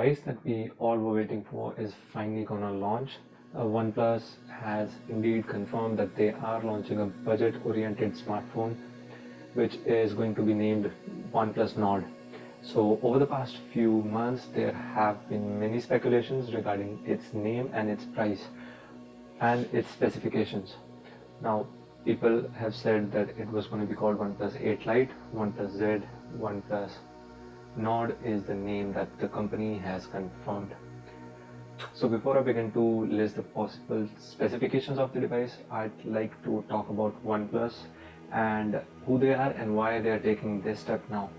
device that we all were waiting for is finally gonna launch. OnePlus has indeed confirmed that they are launching a budget-oriented smartphone, which is going to be named OnePlus Nord. So over the past few months, there have been many speculations regarding its name and its price and its specifications. Now, people have said that it was going to be called OnePlus 8 Lite, OnePlus Z, OnePlus Nord is the name that the company has confirmed. So before I begin to list the possible specifications of the device, I'd like to talk about OnePlus and who they are and why they are taking this step now.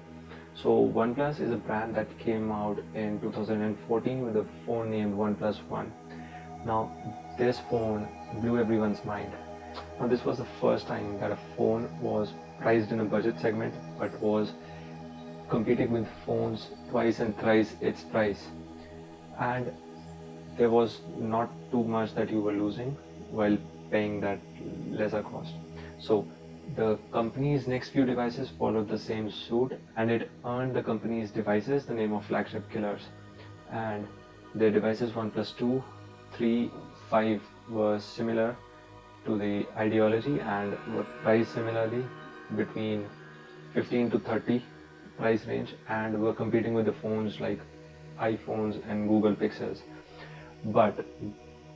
So OnePlus is a brand that came out in 2014 with a phone named OnePlus One. Now this phone blew everyone's mind. Now this was the first time that a phone was priced in a budget segment but was competing with phones twice and thrice its price, and there was not too much that you were losing while paying that lesser cost. So the company's next few devices followed the same suit, and it earned the company's devices the name of flagship killers. And their devices OnePlus 2, 3, 5 were similar to the ideology and were priced similarly between 15 to 30 price range, and were competing with the phones like iPhones and Google Pixels. But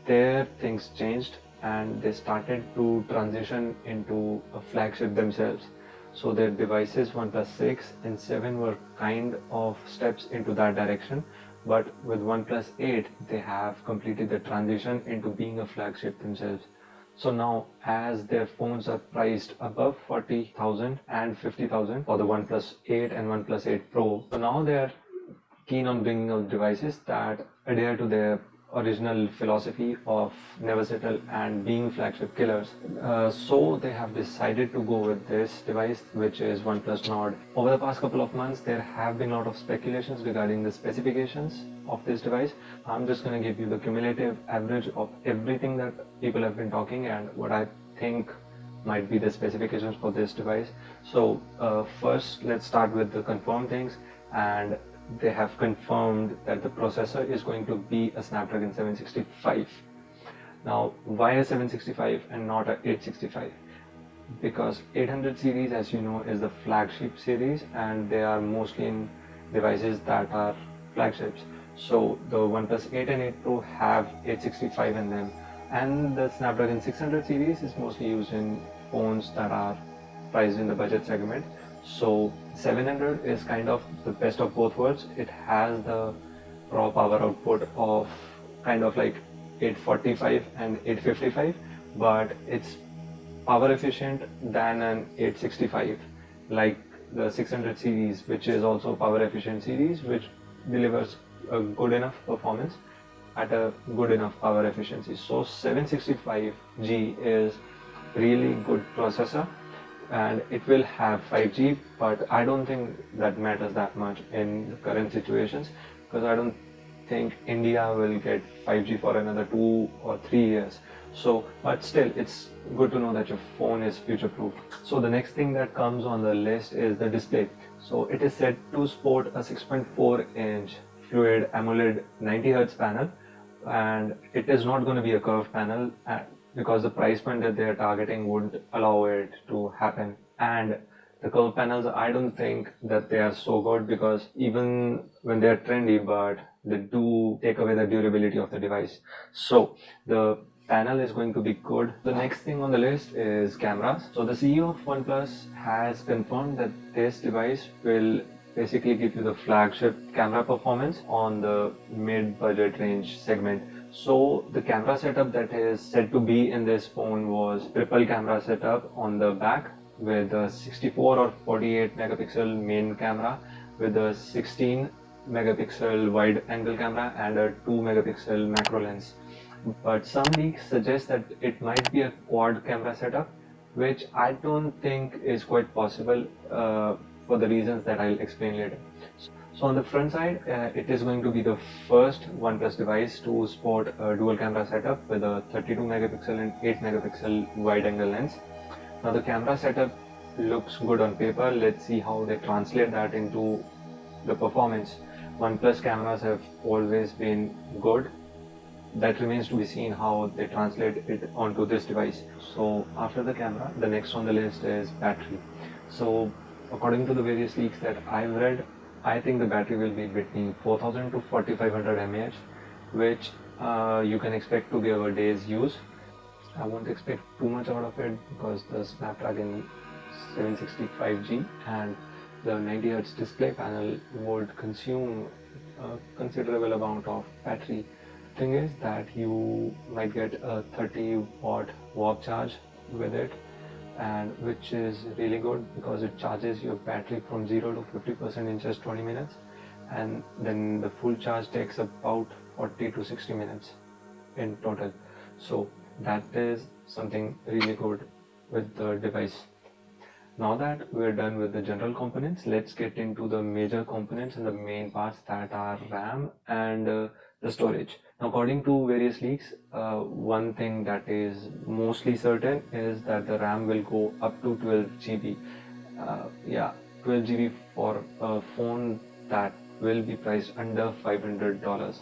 there things changed and they started to transition into a flagship themselves. So their devices OnePlus 6 and 7 were kind of steps into that direction, but with OnePlus 8 they have completed the transition into being a flagship themselves. So now, as their phones are priced above 40,000 and 50,000 for the OnePlus 8 and OnePlus 8 Pro, so now they are keen on bringing out devices that adhere to their original philosophy of never settle and being flagship killers. So they have decided to go with this device, which is OnePlus Nord. Over the past couple of months, there have been a lot of speculations regarding the specifications of this device. I'm just going to give you the cumulative average of everything that people have been talking and what I think might be the specifications for this device. So first, let's start with the confirmed things, and they have confirmed that the processor is going to be a Snapdragon 765. Now, why a 765 and not a 865? Because 800 series, as you know, is the flagship series, and they are mostly in devices that are flagships. So the OnePlus 8 and 8 Pro have 865 in them, and the Snapdragon 600 series is mostly used in phones that are priced in the budget segment. So 700 is kind of the best of both worlds. It has the raw power output of kind of like 845 and 855, but it's power efficient than an 865, like the 600 series, which is also power efficient series, which delivers a good enough performance at a good enough power efficiency. So 765G is really good processor, and it will have 5G, but I don't think that matters that much in the current situations, because I don't think India will get 5G for another 2 or 3 years. So, but still, it's good to know that your phone is future proof. So the next thing that comes on the list is the display. So it is said to sport a 6.4 inch Fluid AMOLED 90Hz panel, and it is not going to be a curved panel because the price point that they are targeting would allow it to happen. And the curved panels, I don't think that they are so good, because even when they are trendy, but they do take away the durability of the device. So the panel is going to be good. The next thing on the list is cameras. So the CEO of OnePlus has confirmed that this device will basically give you the flagship camera performance on the mid-budget range segment. So the camera setup that is said to be in this phone was triple camera setup on the back, with a 64 or 48 megapixel main camera with a 16 megapixel wide angle camera and a 2 megapixel macro lens. But some leaks suggest that it might be a quad camera setup, which I don't think is quite possible for the reasons that I'll explain later. So on the front side, it is going to be the first OnePlus device to sport a dual camera setup with a 32 megapixel and 8 megapixel wide angle lens. Now the camera setup looks good on paper. Let's see how they translate that into the performance. OnePlus cameras have always been good. That remains to be seen how they translate it onto this device. So after the camera, the next on the list is battery. So according to the various leaks that I've read, I think the battery will be between 4000 to 4500 mAh, which you can expect to be a day's use. I won't expect too much out of it because the Snapdragon 765G and the 90Hz display panel would consume a considerable amount of battery. Thing is that you might get a 30-watt walk charge with it, and which is really good because it charges your battery from 0 to 50% in just 20 minutes, and then the full charge takes about 40 to 60 minutes in total. So that is something really good with the device. Now that we're done with the general components, let's get into the major components and the main parts, that are RAM and the storage. Now, according to various leaks, one thing that is mostly certain is that the RAM will go up to 12 GB. 12 GB for a phone that will be priced under $500.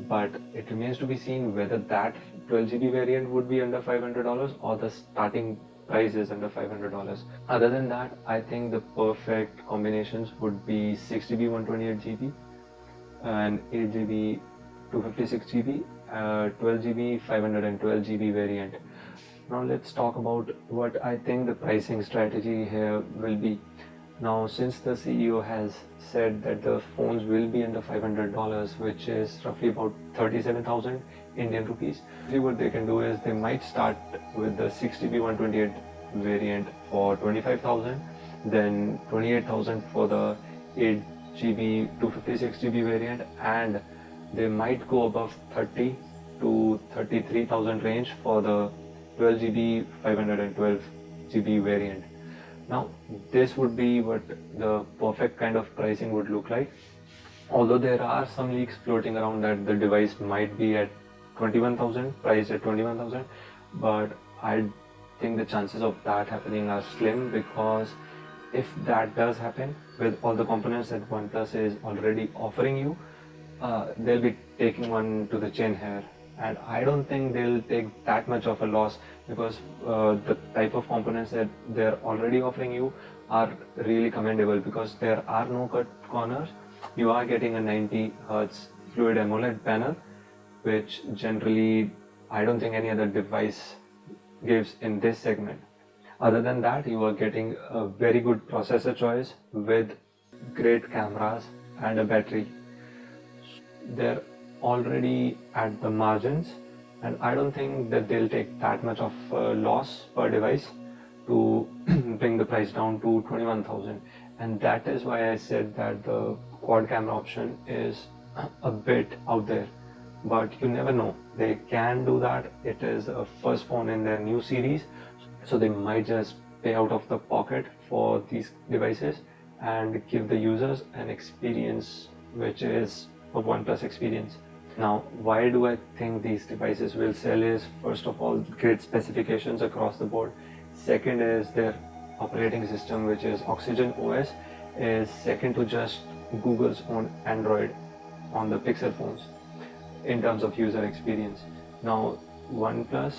But it remains to be seen whether that 12 GB variant would be under $500 or the starting price is under $500. Other than that, I think the perfect combinations would be 6 GB 128 GB and 8 GB 256 GB, 12 GB 512 GB variant. Now let's talk about what I think the pricing strategy here will be. Now, since the CEO has said that the phones will be under $500, which is roughly about 37,000 Indian rupees, what they can do is they might start with the 6 GB 128 variant for 25,000, then 28,000 for the 8 GB 256 GB variant, and they might go above 30 to 33,000 range for the 12 GB 512 GB variant. Now, this would be what the perfect kind of pricing would look like. Although there are some leaks floating around that the device might be at 21,000, priced at 21,000, but I think the chances of that happening are slim, because if that does happen with all the components that OnePlus is already offering you, they'll be taking one to the chin here. And I don't think they'll take that much of a loss, because the type of components that they're already offering you are really commendable, because there are no cut corners. You are getting a 90 Hz Fluid AMOLED panel, which generally I don't think any other device gives in this segment. Other than that, you are getting a very good processor choice with great cameras and a battery. They're already at the margins, and I don't think that they'll take that much of a loss per device to bring the price down to 21,000. And that is why I said that the quad camera option is a bit out there, but you never know, they can do that. It is a first phone in their new series, so they might just pay out of the pocket for these devices and give the users an experience which is a OnePlus experience. Now, why do I think these devices will sell is, first of all, great specifications across the board. Second is their operating system, which is Oxygen OS, is second to just Google's own Android on the Pixel phones in terms of user experience. Now, OnePlus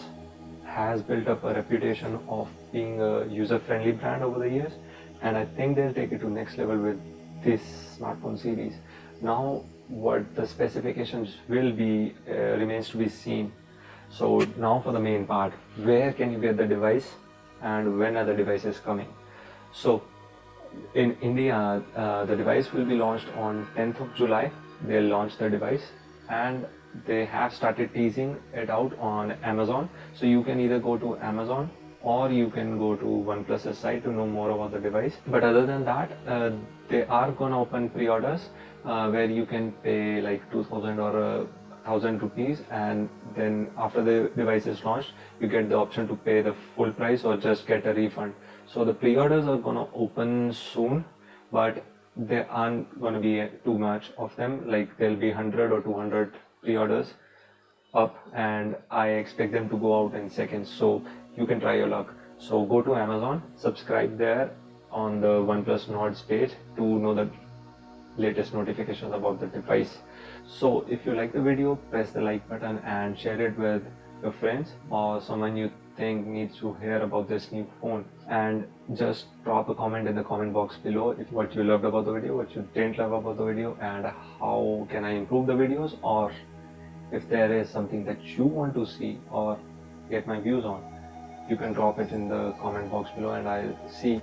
has built up a reputation of being a user-friendly brand over the years, and I think they'll take it to next level with this smartphone series. Now, what the specifications will be remains to be seen. So now for the main part, where can you get the device and when are the devices coming? So in India, the device will be launched on 10th of July. They'll launch the device, and they have started teasing it out on Amazon. So you can either go to Amazon or you can go to OnePlus's site to know more about the device. But other than that, they are gonna open pre-orders where you can pay like 2,000 or 1,000 rupees, and then after the device is launched, you get the option to pay the full price or just get a refund. So the pre-orders are gonna open soon, but there aren't gonna be too much of them. Like there'll be 100 or 200 pre-orders up, and I expect them to go out in seconds. So you can try your luck. So go to Amazon, subscribe there on the OnePlus Nords page to know the latest notifications about the device. So if you like the video, press the like button and share it with your friends or someone you think needs to hear about this new phone. And just drop a comment in the comment box below if what you loved about the video, what you didn't love about the video, and how can I improve the videos, or if there is something that you want to see or get my views on. You can drop it in the comment box below and I'll see